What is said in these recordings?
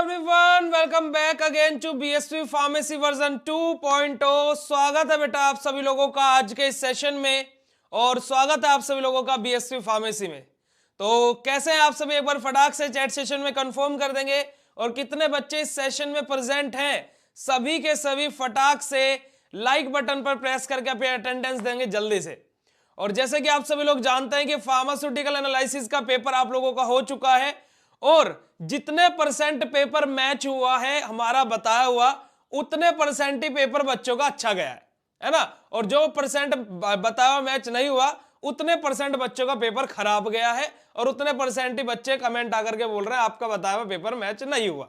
Everyone, welcome back again to BSV pharmacy version 2.0। स्वागत है बेटा आप सभी लोगों का आज के इस सेशन में और स्वागत है आप सभी लोगों का बीएसवी फार्मेसी में। तो कैसे हैं आप सभी, एक बार फटाक से चैट सेशन में कंफर्म कर देंगे। और कितने बच्चे इस सेशन में प्रेजेंट हैं सभी के सभी फटाक से लाइक बटन पर प्रेस करके अपनी अटेंडेंस देंगे जल्दी से। और जैसे कि आप सभी लोग जानते हैं कि फार्मास्यूटिकल एनालिसिस का पेपर आप लोगों का हो चुका है और जितने परसेंट पेपर मैच हुआ है हमारा बताया हुआ, उतने परसेंट ही पेपर बच्चों का अच्छा गया है ना। और जो परसेंट बताया हुआ मैच नहीं हुआ, उतने परसेंट बच्चों का पेपर खराब गया है और उतने परसेंट ही बच्चे कमेंट आकर के बोल रहे हैं आपका बताया हुआ पेपर मैच नहीं हुआ।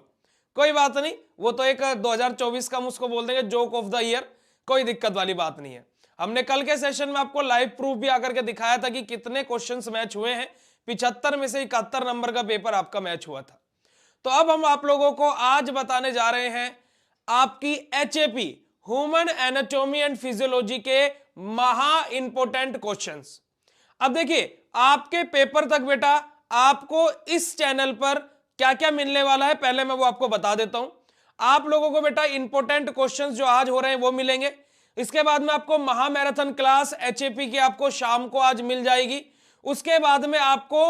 कोई बात नहीं, वो तो एक 2024 का हम उसको बोल देंगे जोक ऑफ द ईयर, कोई दिक्कत वाली बात नहीं है। हमने कल के सेशन में आपको लाइव प्रूफ भी आकर के दिखाया था कि कितने क्वेश्चंस मैच हुए हैं। 75 में से 71 नंबर का पेपर आपका मैच हुआ था। तो अब हम आप लोगों को आज बताने जा रहे हैं आपकी HAP human anatomy and physiology के महा इंपोर्टेंट क्वेश्चंस। अब देखिए आपके पेपर तक बेटा आपको इस चैनल पर क्या क्या मिलने वाला है, पहले मैं वो आपको बता देता हूं। आप लोगों को बेटा इंपोर्टेंट क्वेश्चंस जो आज हो रहे हैं वो मिलेंगे। इसके बाद में आपको महा मैराथन क्लास एचएपी की आपको शाम को आज मिल जाएगी। उसके बाद में आपको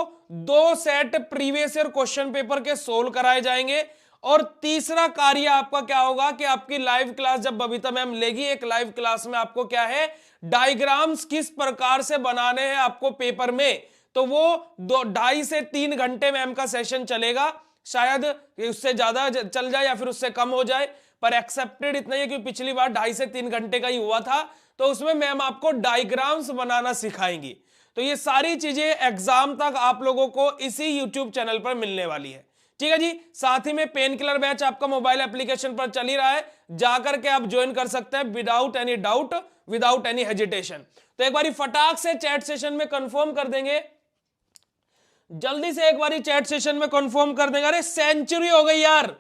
2 set previous year question paper के सोल्व कराए जाएंगे। और तीसरा कार्य आपका क्या होगा कि आपकी लाइव क्लास जब बबीता मैम लेगी, एक लाइव क्लास में आपको क्या है डायग्राम्स किस प्रकार से बनाने हैं आपको पेपर में। तो वो 2.5 से 3 घंटे मैम का सेशन चलेगा, शायद उससे ज्यादा चल जाए या फिर उससे कम हो जाए, पर एक्सेप्टेड इतना ही है कि पिछली बार 2.5 से 3 घंटे का ही हुआ था। तो उसमें मैम आपको डायग्राम्स बनाना सिखाएंगी। तो ये सारी चीजें एग्जाम तक आप लोगों को इसी यूट्यूब चैनल पर मिलने वाली है, ठीक है जी। साथ ही में पेन किलर बैच आपका मोबाइल एप्लीकेशन पर चल ही रहा है, जाकर के आप ज्वाइन कर सकते हैं without any doubt, without any hesitation. तो एक बारी फटाक से चैट सेशन में कंफर्म कर देंगे, जल्दी से एक बारी चैट सेशन में कंफर्म कर देंगे। अरे सेंचुरी हो गई यार,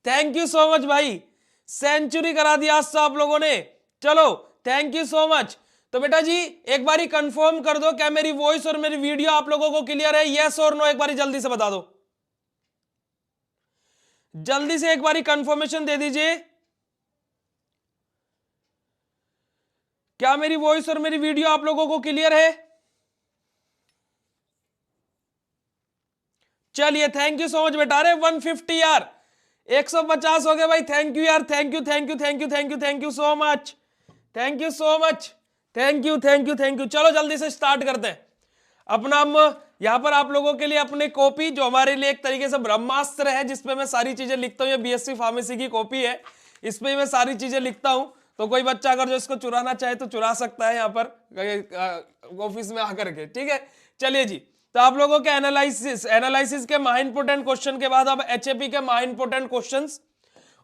थैंक यू सो मच भाई, सेंचुरी करा दिया आज तो आप लोगों ने, चलो थैंक यू सो मच। तो बेटा जी एक बारी कंफर्म कर दो क्या मेरी वॉइस और मेरी वीडियो आप लोगों को क्लियर है, यस और नो, एक बारी जल्दी से बता दो, जल्दी से एक बारी कंफर्मेशन दे दीजिए। क्या मेरी वॉइस और मेरी वीडियो आप लोगों को क्लियर है? चलिए थैंक यू सो मच बेटा। अरे 150 यार, 150 हो गए भाई, थैंक यू यार, thank you thank you thank you thank you thank you so much, thank you so much, thank you thank you thank you. चलो जल्दी से स्टार्ट करते हैं अपना। हम यहां पर आप लोगों के लिए अपनी कॉपी, जो हमारे लिए एक तरीके से ब्रह्मास्त्र है, जिसपे मैं सारी चीजें लिखता हूँ, ये बीएससी फार्मेसी की कॉपी है, इस पे मैं सारी चीजें लिखता हूं। तो कोई बच्चा अगर जो इसको चुराना चाहे तो चुरा सकता है यहाँ पर ऑफिस में आकर के, ठीक है। चलिए जी, तो आप लोगों के एनालिसिस के महा इंपोर्टेंट क्वेश्चन के बाद अब एचएपी के महा इंपोर्टेंट क्वेश्चंस।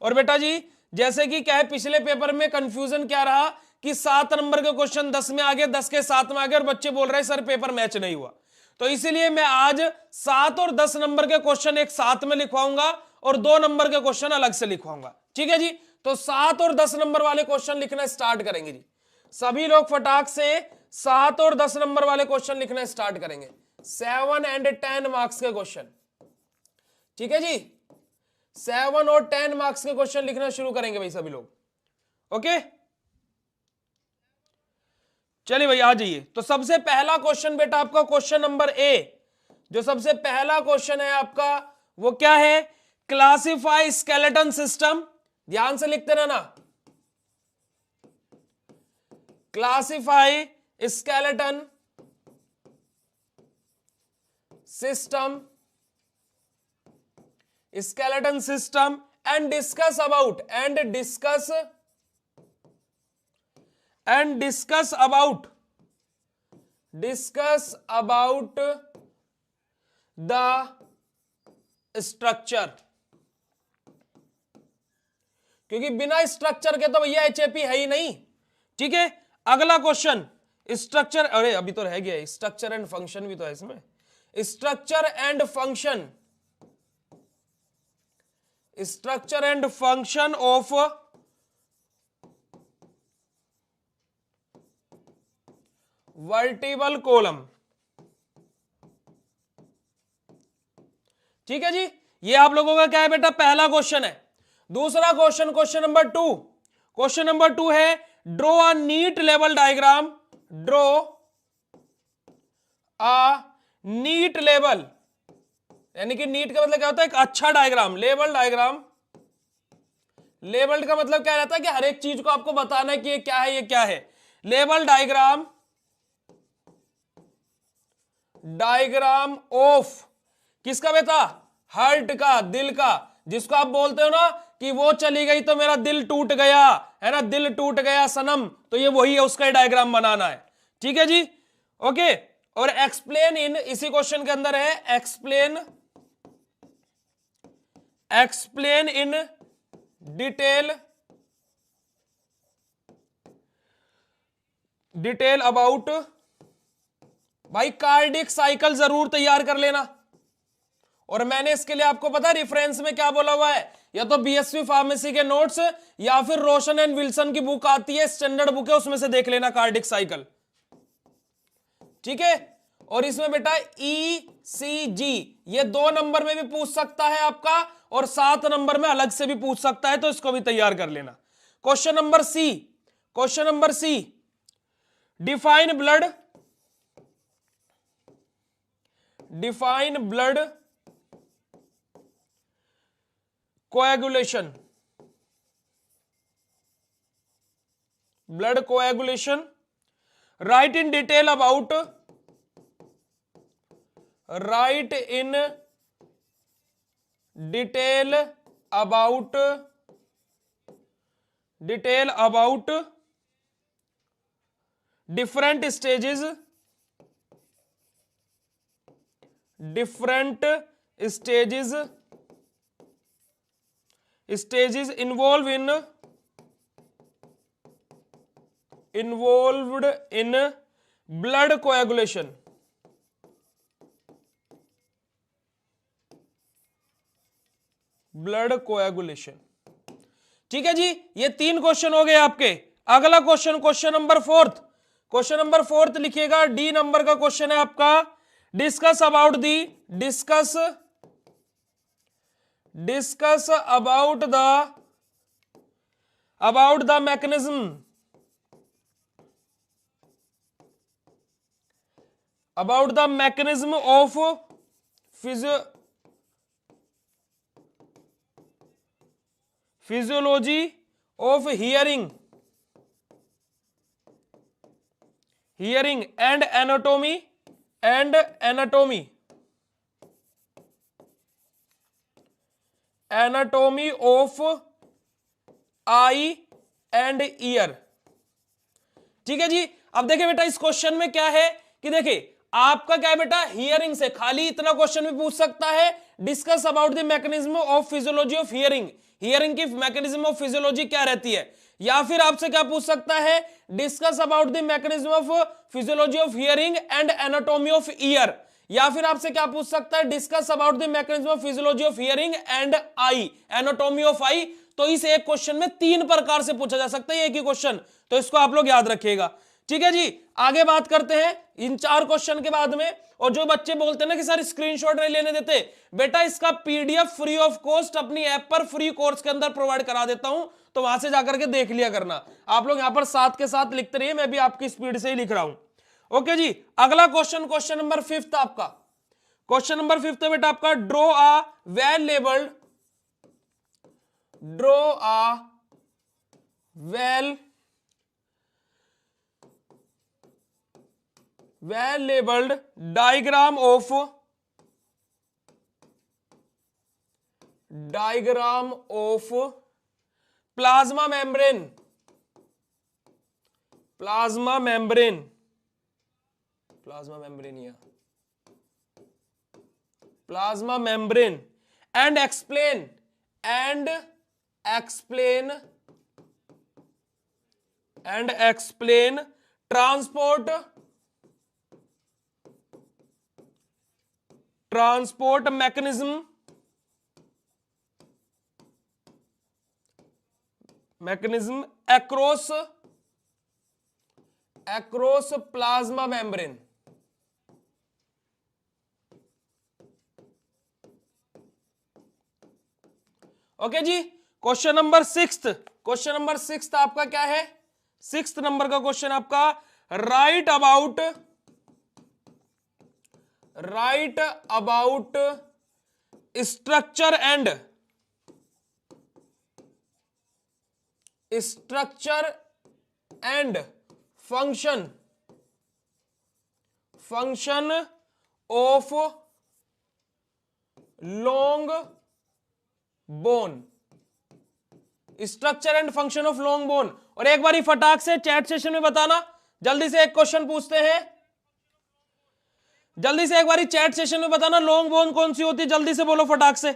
और बेटा जी जैसे कि क्या है, पिछले पेपर में कंफ्यूजन क्या रहा कि 7 नंबर के क्वेश्चन 10 में आ गए, 10 के 7 में आ गए और बच्चे बोल रहे हैं सर पेपर मैच नहीं हुआ। तो इसीलिए मैं आज 7 और 10 नंबर के क्वेश्चन एक साथ में लिखवाऊंगा और 2 नंबर के क्वेश्चन अलग से लिखवाऊंगा, ठीक है जी। तो 7 और 10 नंबर वाले क्वेश्चन लिखना स्टार्ट करेंगे जी, सभी लोग फटाक से 7 और 10 नंबर वाले क्वेश्चन लिखना स्टार्ट करेंगे, 7 and 10 मार्क्स के क्वेश्चन, ठीक है जी। 7 और 10 मार्क्स के क्वेश्चन लिखना शुरू करेंगे भाई सभी लोग, ओके। चलिए भाई आ जाइए। तो सबसे पहला क्वेश्चन बेटा आपका क्वेश्चन नंबर ए, जो सबसे पहला क्वेश्चन है आपका वो क्या है, क्लासिफाई स्केलेटन सिस्टम। ध्यान से लिखते रहना, classify skeleton system, skeleton system and discuss about the structure। क्योंकि बिना स्ट्रक्चर के तो भैया एचएपी है ही नहीं, ठीक है। अगला क्वेश्चन स्ट्रक्चर, अरे अभी तो रह गया स्ट्रक्चर एंड फंक्शन भी तो है इसमें, structure and function of vertebral column, ठीक है जी। ये आप लोगों का क्या है बेटा, पहला क्वेश्चन है। दूसरा क्वेश्चन, क्वेश्चन नंबर टू है draw a neat level diagram, draw a neat level, यानी कि नीट का मतलब क्या होता है, एक अच्छा डायग्राम, लेवल डायग्राम। लेवल का मतलब क्या रहता है कि हर एक चीज को आपको बताना है कि ये क्या है, ये क्या है। लेवल डायग्राम, डायग्राम ऑफ किसका बेटा, हार्ट का, दिल का, जिसको आप बोलते हो ना कि वो चली गई तो मेरा दिल टूट गया, है ना, दिल टूट गया सनम, तो ये वही है, उसका डायग्राम बनाना है। ठीक है जी, ओके। और एक्सप्लेन इन, इसी क्वेश्चन के अंदर है explain, explain in detail, detail about, भाई कार्डिक साइकिल जरूर तैयार कर लेना। और मैंने इसके लिए आपको पता है रेफरेंस में क्या बोला हुआ है, या तो बीएसवी फार्मेसी के नोट्स या फिर रोशन एंड विल्सन की बुक आती है, स्टैंडर्ड बुक है, उसमें से देख लेना कार्डिक साइकिल। ठीक है। और इसमें बेटा ईसीजी ये 2 नंबर में भी पूछ सकता है आपका, और 7 नंबर में अलग से भी पूछ सकता है, तो इसको भी तैयार कर लेना। Question number C, question number C, define blood, define blood coagulation, blood coagulation, right in detail about, right in detail about, detail about different stages, different stages, stages involve in, involved in blood coagulation. Blood coagulation. ठीक है जी, ये 3 question हो गए आपके। अगला question, question number 4, question number 4 लिखिएगा, D number का question है आपका, discuss about the, discuss, discuss about the mechanism, about the mechanism of physiology of hearing, hearing and anatomy, and anatomy, anatomy of I and year. ठीक है जी। अब देखिए बेटा इस क्वेश्चन में क्या है कि देखिए आपका क्या है बेटा, हियरिंग से खाली इतना क्वेश्चन भी पूछ सकता है, discuss about the mechanism of physiology of hearing, hearing की मैकेनिज्म ऑफ फिजियोलॉजी क्या रहती है, या फिर आपसे क्या पूछ सकता है, discuss about the mechanism of physiology of hearing and anatomy of ear, या फिर आपसे क्या पूछ सकता है, discuss about the mechanism of physiology of hearing and eye, anatomy of eye. तो इस एक क्वेश्चन में 3 प्रकार से पूछा जा सकता है एक ही क्वेश्चन, तो इसको आप लोग याद रखिएगा। ठीक है जी, आगे बात करते हैं इन 4 क्वेश्चन के बाद में। और जो बच्चे बोलते हैं ना कि सर स्क्रीनशॉट नहीं लेने देते, बेटा इसका पीडीएफ फ्री ऑफ कॉस्ट अपनी ऐप पर फ्री कोर्स के अंदर प्रोवाइड करा देता हूं, तो वहां से जाकर के देख लिया करना। आप लोग यहां पर साथ के साथ लिखते रहिए, मैं भी आपकी स्पीड से ही लिख रहा हूं। ओके जी, अगला क्वेश्चन, क्वेश्चन नंबर 5 आपका, क्वेश्चन नंबर 5 बेटा आपका, draw a well labelled, draw a well labeled diagram of plasma membrane, plasma membrane, plasma membrane here, plasma membrane, and explain transport mechanism across plasma membrane। Okay जी, question number 6। Question number 6 आपका क्या है? 6 number का question आपका, write about structure and function of long bone. Structure and function of long bone. और एक बारी फटाक से चैट सेशन में बताना, जल्दी से एक क्वेश्चन पूछते हैं, जल्दी से एक बारी चैट सेशन में बताना लॉन्ग बोन कौन सी होती है, जल्दी से बोलो फटाक से,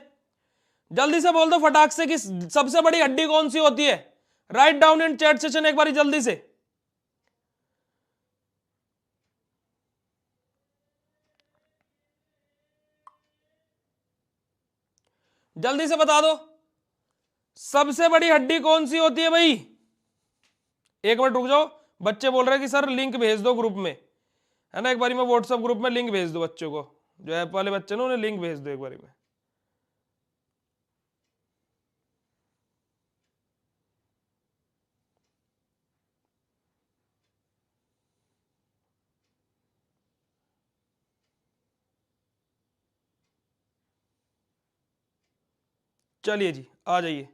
जल्दी से बोल दो फटाक से कि सबसे बड़ी हड्डी कौन सी होती है। Write down in chat session एक बारी जल्दी से। जल्दी से बता दो सबसे बड़ी हड्डी कौन सी होती है भाई। एक मिनट रुक जाओ, बच्चे बोल रहे हैं कि सर लिंक भेज दो ग्रुप में, है ना, एक बारी में व्हाट्सएप ग्रुप में लिंक भेज दो बच्चों को, जो ऐप वाले बच्चे ना उन्हें लिंक भेज दो एक बारी में। चलिए जी आ जाइए।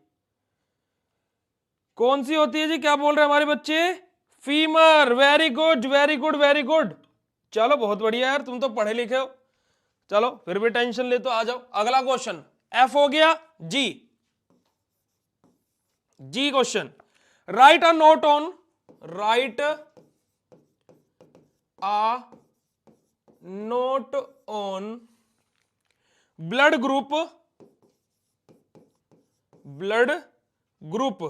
कौन सी होती है जी, क्या बोल रहे हैं हमारे बच्चे? Femur. Very good very good very good, चलो बहुत बढ़िया यार, तुम तो पढ़े लिखे हो। चलो फिर भी टेंशन ले तो आ जाओ। अगला क्वेश्चन एफ हो गया। G question, write a note on blood group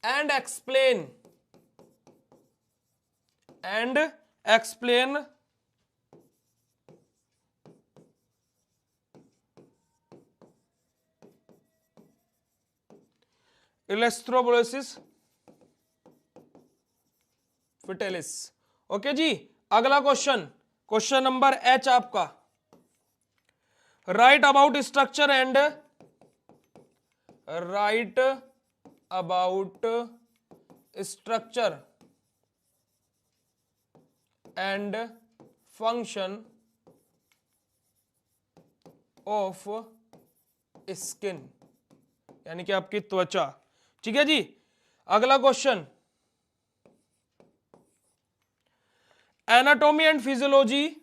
and explain erythropoiesis fetalis। Okay जी, अगला क्वेश्चन, क्वेश्चन नंबर एच आपका, write about structure and function of skin, यानी कि आपकी त्वचा। ठीक है जी, अगला क्वेश्चन, anatomy and physiology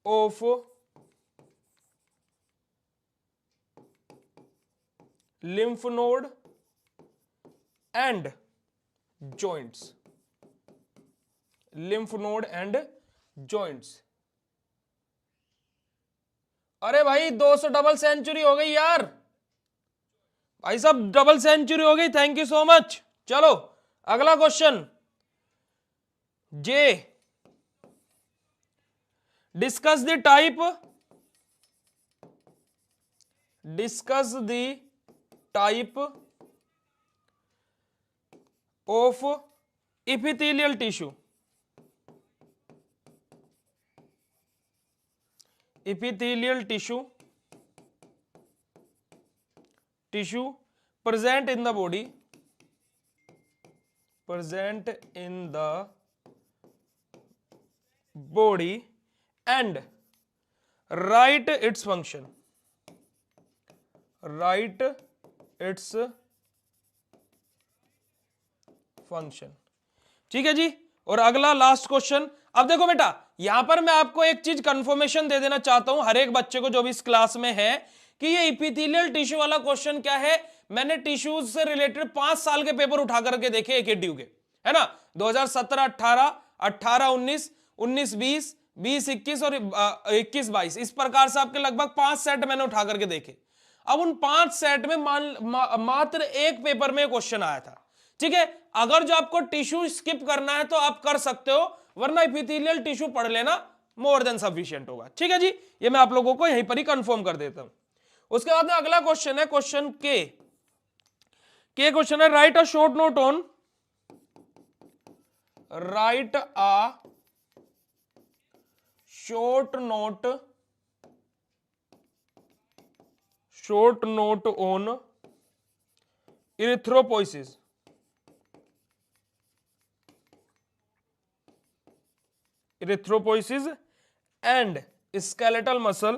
of lymph node and joints। अरे भाई 200 डबल सेंचुरी हो गई यार, भाई साहब डबल सेंचुरी हो गई, थैंक यू सो मच। चलो अगला question, J discuss the type of epithelial tissue present in the body and write its function। ठीक है जी, और अगला लास्ट क्वेश्चन। अब देखो बेटा, यहां पर मैं आपको एक चीज कंफर्मेशन दे देना चाहता हूं हर एक बच्चे को जो भी इस क्लास में है, कि ये इपिथेलियल टिश्यू वाला क्वेश्चन क्या है। मैंने टिश्यूज से रिलेटेड 5 साल के पेपर उठा करके देखे एकेडीयू के, है ना, 2017 18 18 19 19 20 20 21 और 21 22, इस प्रकार से आपके लगभग 5 सेट मैंने उठा करके देखे। अब उन 5 सेट में मात्र एक पेपर में क्वेश्चन आया था। ठीक है, अगर जो आपको टिश्यू स्किप करना है तो आप कर सकते हो, वरना इपिथेलियल टिश्यू पढ़ लेना मोर देन सफिशिएंट होगा। ठीक है जी, ये मैं आप लोगों को यहीं पर ही कंफर्म कर देता हूं। उसके बाद में अगला क्वेश्चन है क्वेश्चन के, कि क्वेश्चन है write a short note on, right a short note on erythropoiesis, and skeletal muscle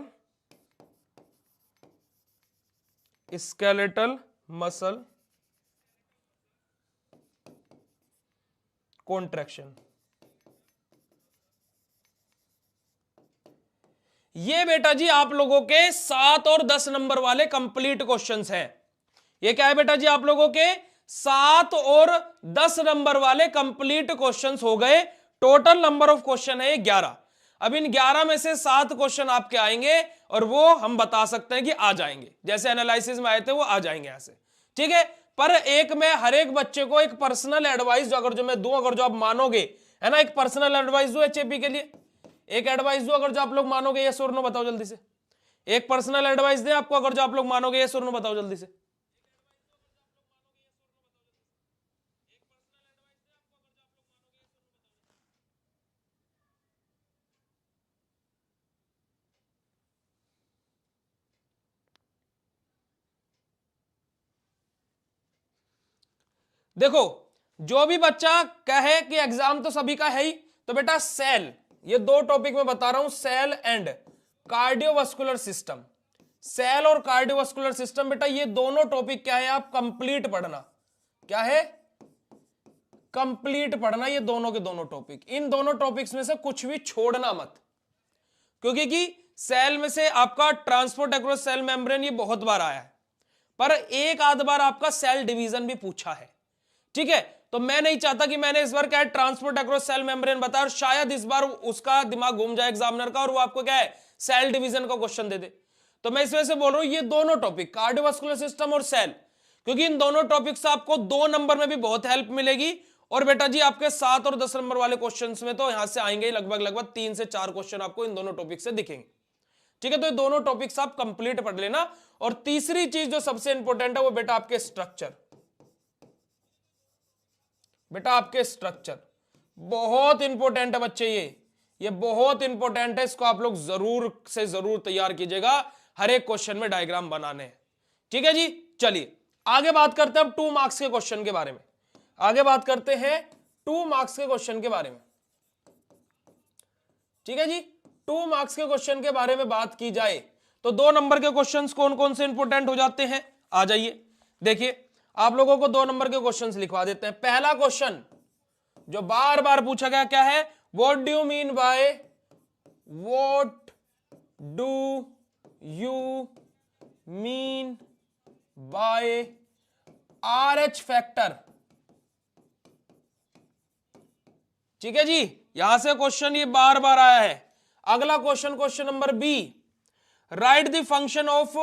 contraction। ये बेटा जी आप लोगों के 7 और 10 नंबर वाले कंप्लीट क्वेश्चंस हैं। ये क्या है बेटा जी, आप लोगों के 7 और 10 नंबर वाले कंप्लीट क्वेश्चंस हो गए। टोटल नंबर ऑफ क्वेश्चन है 11। अब इन 11 में से 7 क्वेश्चन आपके आएंगे और वो हम बता सकते हैं कि आ जाएंगे, जैसे एनालिसिस में आए थे वो आ जाएंगे यहां से, ठीक है। पर एक मैं हर एक बच्चे को एक पर्सनल एडवाइस अगर जो मैं दूं, अगर जो आप मानोगे, है ना, एक पर्सनल एडवाइस दूं एचएपी के लिए, एक एडवाइस दूं अगर जो आप लोग मानोगे, यस और नो बताओ जल्दी से। एक पर्सनल एडवाइस दें आपको अगर जो आप लोग मानोगे, यस और नो बताओ जल्दी से। देखो, जो भी बच्चा कहे कि एग्जाम तो सभी का है ही, तो बेटा सेल, ये दो टॉपिक मैं बता रहा हूं, cell and cardiovascular system. Cell और कार्डियोवास्कुलर सिस्टम बेटा ये दोनों टॉपिक क्या है, आप कंप्लीट पढ़ना। क्या है? कंप्लीट पढ़ना ये दोनों के दोनों टॉपिक। इन दोनों टॉपिक्स में से कुछ भी छोड़ना मत, क्योंकि कि सेल में से आपका ट्रांसपोर्ट एक्रॉस सेल मेम्ब्रेन ये बहुत बार आया है, पर एक आध बार आपका सेल डिवीजन भी पूछा है, ठीक है। तो मैं नहीं चाहता कि मैंने इस बार क्या है ट्रांसपोर्ट अक्रॉस सेल मेम्ब्रेन बताया और शायद इस बार उसका दिमाग घूम जाए एग्जामिनर का और वो आपको क्या है सेल डिवीजन का क्वेश्चन दे दे। तो मैं इस वजह से बोल रहा हूं ये दोनों टॉपिक कार्डियोवास्कुलर सिस्टम और सेल, क्योंकि इन दोनों टॉपिक से आपको 2 नंबर में भी बहुत हेल्प मिलेगी। और बेटा जी आपके 7 और 10 नंबर वाले क्वेश्चंस में तो यहां से आएंगे लगभग 3 से 4 क्वेश्चन आपको इन दोनों टॉपिक से दिखेंगे, ठीक है। तो ये दोनों टॉपिक्स आप कंप्लीट पढ़ लेना। और तीसरी चीज जो सबसे इंपॉर्टेंट है वो बेटा आपके स्ट्रक्चर, बेटा आपके स्ट्रक्चर बहुत इंपॉर्टेंट है बच्चे, ये बहुत इंपॉर्टेंट है, इसको आप लोग जरूर से जरूर तैयार कीजिएगा, हर एक क्वेश्चन में डायग्राम बनाने हैं, ठीक है जी। चलिए आगे बात करते हैं अब 2 मार्क्स के क्वेश्चन के बारे में, आगे बात करते हैं 2 मार्क्स के क्वेश्चन के बारे में, ठीक है जी। 2 मार्क्स के क्वेश्चन के बारे में बात की जाए तो 2 नंबर के क्वेश्चंस कौन कौन से इंपॉर्टेंट हो जाते हैं, आ जाइए देखिए। आप लोगों को 2 नंबर के क्वेश्चंस लिखवा देते हैं। पहला क्वेश्चन जो बार बार पूछा गया क्या है, what do you mean bye, what do you mean bye RH factor, ठीक है जी। यहां से क्वेश्चन ये बार बार आया है। अगला question, question number B, write the function of,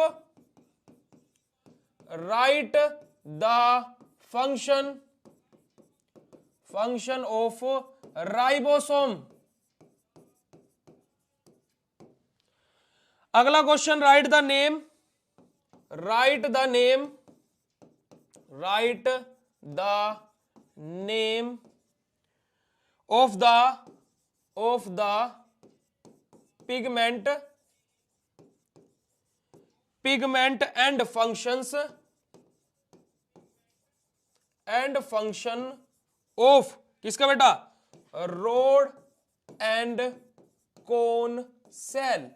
write the function of ribosome. अगला question, write the name, write the name of the pigment and function of किसका बेटा, rod and cone cell.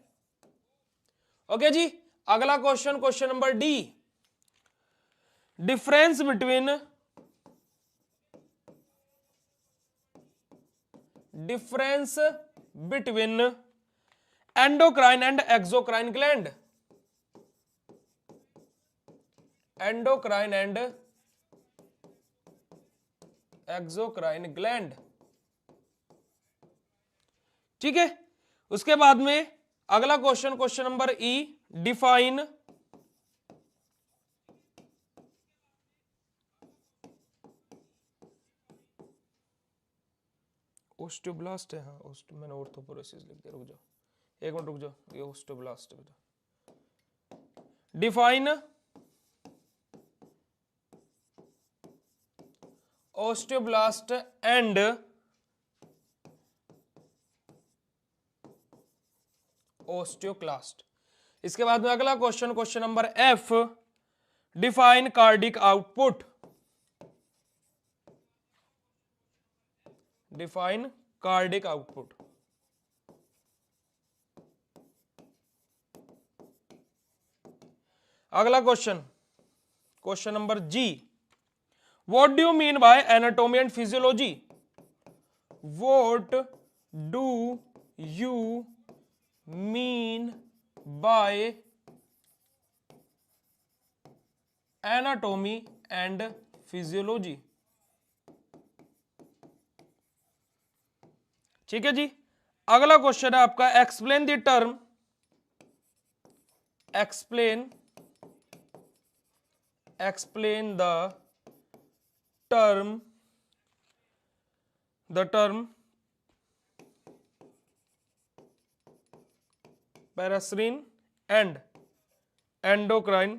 Okay जी। अगला question, question number D, difference between endocrine and exocrine gland, endocrine and exocrine gland, ठीक है। उसके बाद में अगला question, question number E, define osteoblast है, हाँ मैंने ऑर्थोपोरोसिस लिख दिया, रुक जाओ एक मिनट रुक जाओ, ये ओस्टियोब्लास्ट है बेटा। Define osteoblast and osteoclast. इसके बाद में अगला question, question number F, define cardiac output. Define cardiac output. अगला question, question number G, what do you mean by anatomy and physiology. What do you mean by anatomy and physiology. ठीक है जी। अगला question है आपका, explain the term, explain the term paracrine and endocrine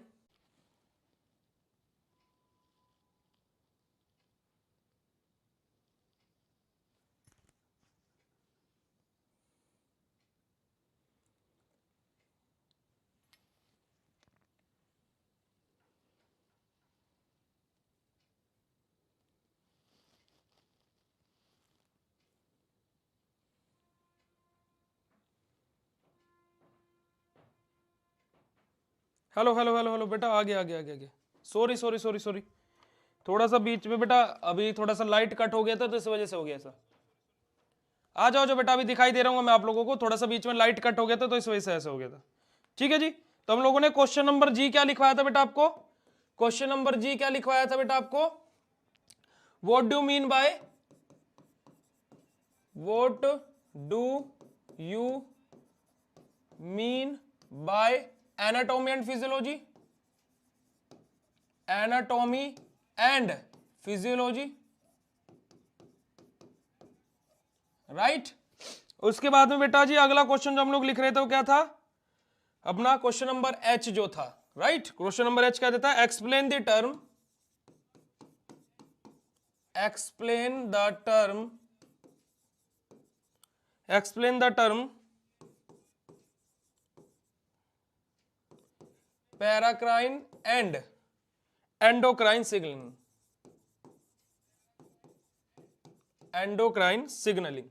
hello hello hello hello बेटा, आगे आगे आगे आगे। सॉरी सॉरी सॉरी सॉरी, थोड़ा सा बीच में बेटा, अभी थोड़ा सा लाइट कट हो गया था तो इस वजह से हो गया ऐसा। आ जाओ जो बेटा, अभी दिखाई दे रहा हूँ मैं आप लोगों को, थोड़ा सा बीच में लाइट कट हो गया था तो इस वजह से ऐसा हो गया था। ठीक है जी। तो हम लोगों ने क्वेश्चन नंबर जी क्या लिखवाया था बेटा आपको, क्वेश्चन नंबर जी क्या लिखवाया था बेटा आपको, what do mean by, what do you mean by anatomy and physiology, anatomy and physiology, right. उसके बाद में बेटा जी अगला क्वेश्चन जो हम लोग लिख रहे थे वो क्या था अपना, क्वेश्चन नंबर एच जो था, राइट। क्वेश्चन नंबर एच क्या देता है, explain the term, explain the term, explain the term paracrine and endocrine signalling, endocrine signalling,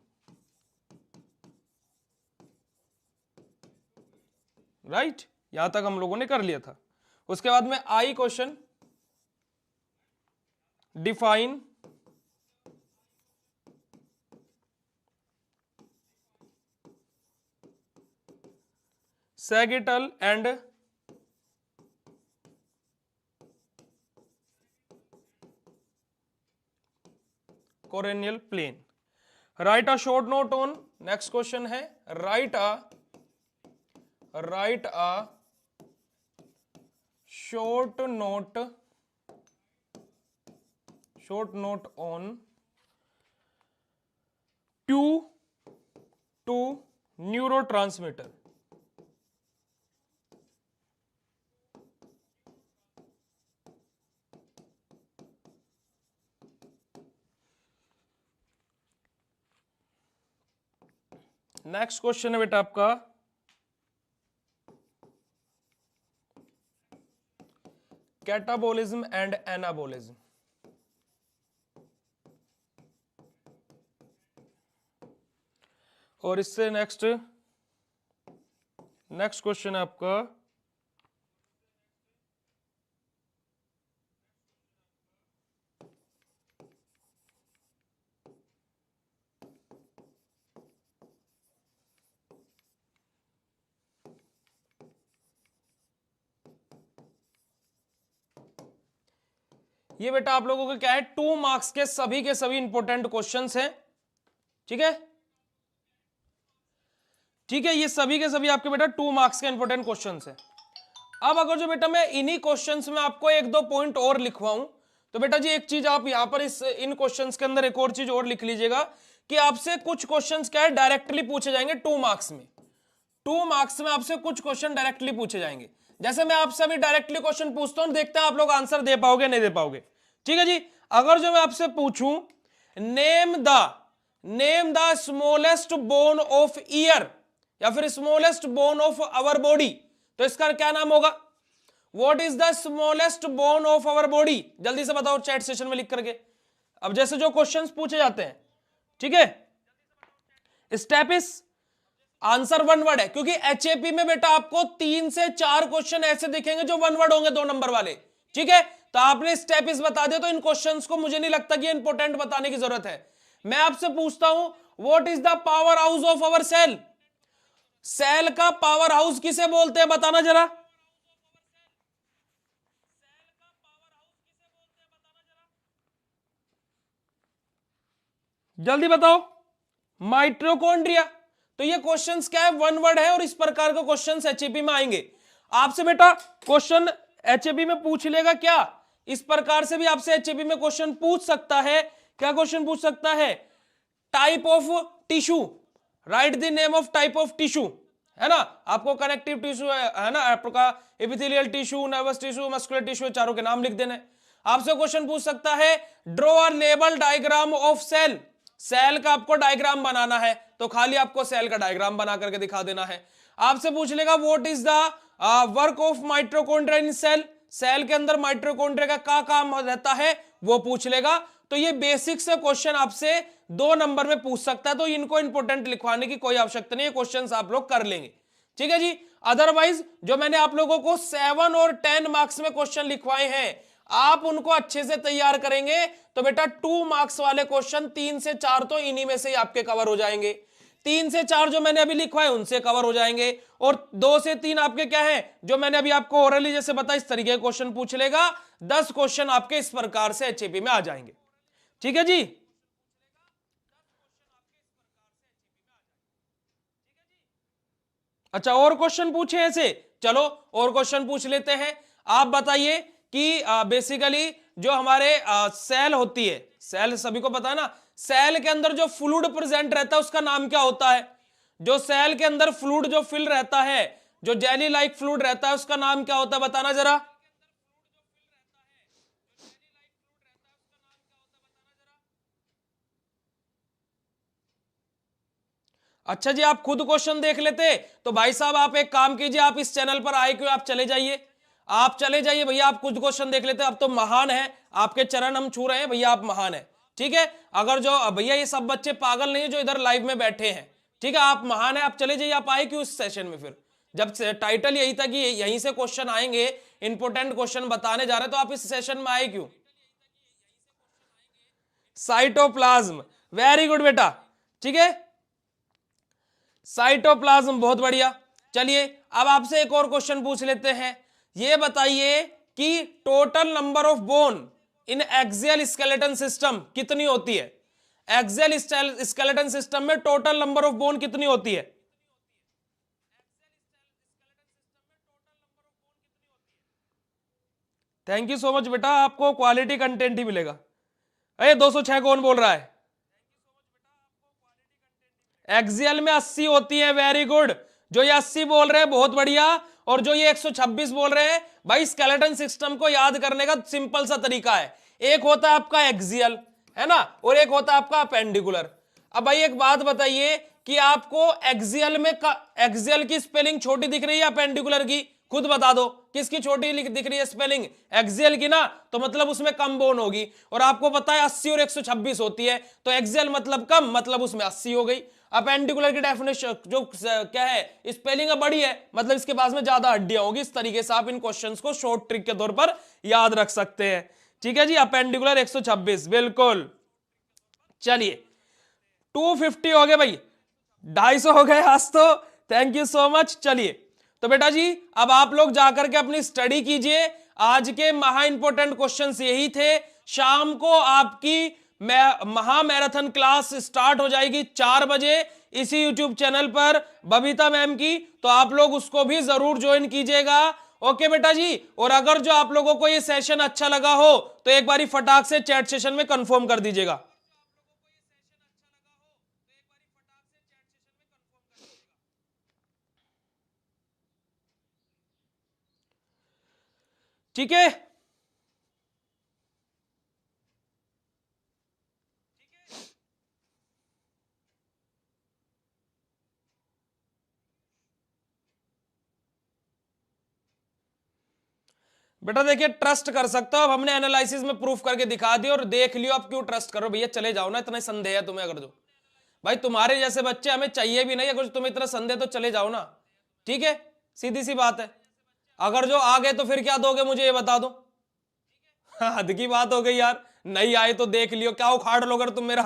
right. यहां तक हम लोगों ने कर लिया था। उसके बाद में आई question, define sagittal and coronal plane. Write a short note on, next question है, write a short note on two neurotransmitter, next question है बेटा आपका, कैटाबोलिज्म एंड एनाबोलिज्म। और इससे नेक्स्ट क्वेश्चन है आपका, ये बेटा आप लोगों को क्या है, 2 मार्क्स के सभी इंपॉर्टेंट क्वेश्चंस हैं। ठीक है, ठीक है, ये सभी के सभी आपके बेटा 2 मार्क्स के इंपॉर्टेंट क्वेश्चंस हैं। अब अगर जो बेटा मैं इन्हीं क्वेश्चंस में आपको 1-2 पॉइंट और लिखवाऊं तो बेटा जी एक चीज आप यहां पर इन क्वेश्चंस के अंदर एक और चीज और लिख लीजिएगा कि आपसे कुछ क्वेश्चंस क्या है डायरेक्टली पूछे जाएंगे 2 मार्क्स में। 2 मार्क्स में आपसे कुछ क्वेश्चन डायरेक्टली पूछे जाएंगे। जैसे मैं आपसे अभी डायरेक्टली क्वेश्चन पूछता हूं, देखते हैं आप लोग आंसर दे पाओगे नहीं दे पाओगे। ठीक है जी। अगर जो मैं आपसे पूछूं name the smallest bone of ear या फिर smallest bone of our body, तो इसका क्या नाम होगा? What is the smallest bone of our body? जल्दी से बताओ चैट सेशन में लिख करके। अब जैसे जो क्वेश्चंस पूछे जाते हैं, ठीक है, स्टेपिस आंसर वन वर्ड है, क्योंकि एचएपी में बेटा आपको 3 से 4 क्वेश्चन ऐसे दिखेंगे जो वन वर्ड होंगे, 2 नंबर वाले, ठीक है। तो आपने स्टेपिस बता दिया, तो इन क्वेश्चंस को मुझे नहीं लगता कि इंपॉर्टेंट बताने की जरूरत है। मैं आपसे पूछता हूं what is the power house of our cell? Cell का पावर हाउस किसे बोलते हैं, बताना जरा। जल्दी बताओ। माइटोकॉन्ड्रिया। तो ये क्वेश्चंस क्या है, वन वर्ड है, और इस प्रकार के क्वेश्चंस एचएपी में आएंगे। आपसे बेटा क्वेश्चन एचएपी में पूछ लेगा क्या, इस प्रकार से भी आपसे एचएपी में क्वेश्चन पूछ सकता है। क्या क्वेश्चन पूछ सकता है? Type of tissue, right the name of type of tissue, है ना। आपको कनेक्टिव टिश्यू है ना, आपका epithelial tissue, nervous tissue, muscular tissue, चारों के नाम लिख देने। आपसे क्वेश्चन पूछ सकता है draw a label diagram of cell, cell का आपको डायग्राम बनाना है, तो खाली आपको सेल का डायग्राम बना करके दिखा देना है। आपसे पूछ लेगा what is the work of mitochondria in cell, cell के अंदर माइटोकॉन्ड्रिया का क्या काम रहता है वो पूछ लेगा। तो ये बेसिक से क्वेश्चन आपसे 2 नंबर में पूछ सकता है, तो इनको इंपोर्टेंट लिखवाने की कोई आवश्यकता नहीं है, क्वेश्चंस आप लोग कर लेंगे, ठीक है जी। अदरवाइज जो मैंने आप लोगों को 7 और 10 मार्क्स में क्वेश्चन लिखवाए हैं, आप उनको अच्छे से तैयार करेंगे तो बेटा 2 मार्क्स वाले क्वेश्चन 3 से 4 तो इन्हीं में से ही आपके कवर हो जाएंगे। 3 से 4 जो मैंने अभी लिखवाए उनसे कवर हो जाएंगे, और 2 से 3 आपके क्या है, जो मैंने अभी आपको ओरली जैसे बताया इस तरीके के क्वेश्चन पूछ लेगा। 10 क्वेश्चन आपके इस प्रकार से एचएपी में आ जाएंगे, ठीक है जी। अच्छा, और क्वेश्चन पूछे ऐसे, चलो और क्वेश्चन पूछ लेते हैं। आप बताइए कि बेसिकली जो हमारे सेल होती है, सेल सभी को पता है ना, सेल के अंदर जो फ्लूइड प्रेजेंट रहता है उसका नाम क्या होता है? जो सेल के अंदर फ्लूइड जो फिल रहता है, जो जेली लाइक फ्लूइड रहता है, उसका नाम क्या होता है, बताना जरा। अच्छा जी, आप खुद क्वेश्चन देख लेते तो भाई साहब आप एक काम कीजिए, आप इस चैनल पर आए क्यों, आप चले जाइए, आप चले जाइए भैया, आप कुछ क्वेश्चन देख लेते, अब तो महान है, आपके चरण हम छू रहे हैं भैया, आप महान है, ठीक है। अगर जो भैया ये सब बच्चे पागल नहीं है जो इधर लाइव में बैठे हैं, ठीक है, आप महान है, आप चले जाइए, आप आए क्यों इस सेशन में? फिर जब टाइटल यही था कि यहीं से क्वेश्चन आएंगे, इंपोर्टेंट क्वेश्चन बताने जा रहे हैं, तो आप इस सेशन में आए क्यों? साइटोप्लाज्म, वेरी गुड बेटा, ठीक है, साइटोप्लाज्म, बहुत बढ़िया। चलिए अब आपसे एक और क्वेश्चन पूछ लेते हैं, ये बताइए कि total number of bone in axial skeleton system कितनी होती है? एक्सियल स्केलेटन सिस्टम में टोटल नंबर ऑफ बोन कितनी होती है? थैंक यू सो मच बेटा, आपको क्वालिटी कंटेंट ही मिलेगा। अरे 206 कौन बोल रहा है? एक्सियल में 80 होती है, वेरी गुड। जो ये 80 बोल रहे हैं बहुत बढ़िया, और जो ये 126 बोल रहे हैं, भाई स्केलेटन सिस्टम को याद करने का सिंपल सा तरीका है, एक होता है आपका एक्सियल, है ना, और एक होता है आपका अपेंडिकुलर। अब भाई एक बात बताइए कि आपको एक्सियल में एक्सियल की स्पेलिंग छोटी दिख रही है अपेंडिकुलर की? खुद बता दो किसकी छोटी दिख रही है स्पेलिंग? एक्सियल की ना, तो मतलब उसमें कम बोन होगी, और आपको पता है 80 और 126 होती है, तो एक्सियल मतलब कम, मतलब उसमें 80 हो गई। अपेंडिकुलर की डेफिनेशन जो क्या है, स्पेलिंग बड़ी है, मतलब इसके पास में ज्यादा हड्डियां होगी। इस तरीके से आप इन क्वेश्चंस को शॉर्ट ट्रिक के तौर पर याद रख सकते हैं, ठीक है जी। अपेंडिकुलर 126, बिल्कुल। चलिए 250 हो गए भाई, 250 हो गए आज तो, थैंक यू सो मच। चलिए तो बेटा जी अब आप लोग जाकर के अपनी स्टडी कीजिए, आज के महा इंपोर्टेंट क्वेश्चंस यही थे। शाम को आपकी महा मैराथन क्लास स्टार्ट हो जाएगी 4 बजे इसी यूट्यूब चैनल पर बबीता मैम की, तो आप लोग उसको भी जरूर ज्वाइन कीजिएगा। ओके बेटा जी, और अगर जो आप लोगों को ये सेशन अच्छा लगा हो तो एक बारी फटाक से चैट सेशन में कंफर्म कर दीजिएगा। ठीक है, बेटा देखिए ट्रस्ट कर सकते हो, अब हमने एनालिसिस में प्रूफ करके दिखा दिया और देख लियो, अब क्यों ट्रस्ट करो भैया, चले जाओ ना, इतना संदेह है तुम्हें अगर जो भाई तुम्हारे जैसे बच्चे हमें चाहिए भी नहीं, अगर तुम्हें इतना संदेह तो चले जाओ ना, ठीक है, सीधी सी बात है। अगर जो आ गए तो फिर क्या दोगे मुझे ये बता दो। हद की बात हो गई यार, नहीं आए तो देख लियो, क्या उखाड़ लो अगर तुम मेरा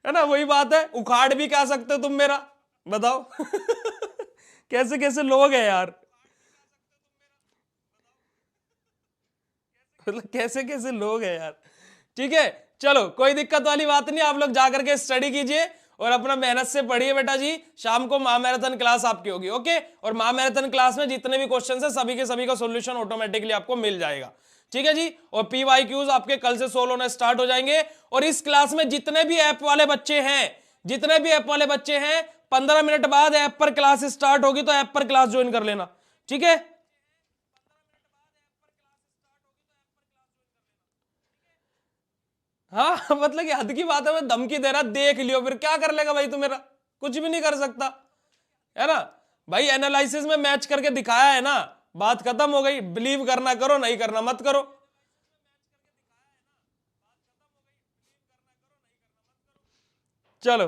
है ना, वही बात है, उखाड़ भी क्या सकते हो तुम मेरा, बताओ कैसे कैसे लोग हैं यार, मतलब कैसे कैसे लोग हैं यार। ठीक है चलो कोई दिक्कत वाली बात नहीं, आप लोग जाकर के स्टडी कीजिए और अपना मेहनत से पढ़िए बेटा जी। शाम को महामैराथन क्लास आपकी होगी, ओके, और महामैराथन क्लास में जितने भी क्वेश्चन है सभी के सभी का सॉल्यूशन ऑटोमेटिकली आपको मिल जाएगा, ठीक है जी। और PYQs आपके कल से सोल्व होना स्टार्ट हो जाएंगे। और इस क्लास में जितने भी ऐप वाले बच्चे हैं 15 मिनट बाद ऐप पर क्लास स्टार्ट होगी, तो ऐप पर क्लास ज्वाइन कर लेना, ठीक है। हाँ मतलब कि हद की बात है, मैं धमकी दे रहा, देख लियो, फिर क्या कर लेगा भाई तू मेरा, कुछ भी नहीं कर सकता, है ना भाई। एनालिसिस में मैच करके दिखाया है ना, बात खत्म हो गई, बिलीव करना करो, नहीं करना मत करो। चलो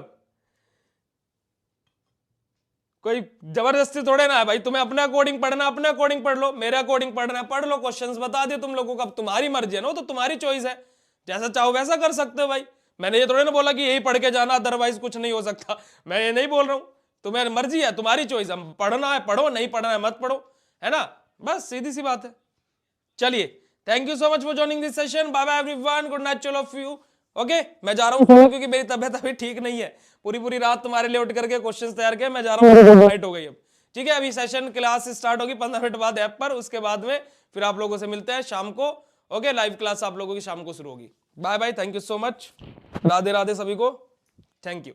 कोई जबरदस्ती थोड़े ना है भाई, तुम्हें अपने अकॉर्डिंग पढ़ना, अपने अकॉर्डिंग पढ़ लो, मेरे अकॉर्डिंग पढ़ना है पढ़ लो, क्वेश्चंस बता दिए तुम लोगों को, अब तुम्हारी मर्जी है ना, तो तुम्हारी चॉइस है, जैसा चाहो वैसा कर सकते हो भाई। मैंने ये थोड़े ना बोला कि यही पढ़ के जाना अदरवाइज कुछ नहीं हो सकता, मैं ये नहीं बोल रहा हूं, तुम्हें मर्जी है, तुम्हारी चॉइस है, पढ़ना है पढ़ो, नहीं पढ़ना है मत पढ़ो, है ना, बस सीधी सी बात है। चलिए thank you so much for joining this session, bye bye everyone, good night चलो ऑफ यू, ओके। मैं जा रहा हूँ क्योंकि मेरी तबियत अभी ठीक नहीं है, पूरी पूरी रात तुम्हारे लिए उठ करके क्वेश्चंस तैयार किए, मैं जा रहा हूँ, नाइट हो गई अब, ठीक है। अभी सेशन क्लास स्टार्ट होगी 15 मिनट बाद ऐप पर, उसके बाद में फिर आप लोगों से मिलते हैं शाम को, ओके। लाइव क्लास आप लोगों की शाम को शुरू होगी। Bye bye, thank you so much, Radhe Radhe सभी को, थैंक यू।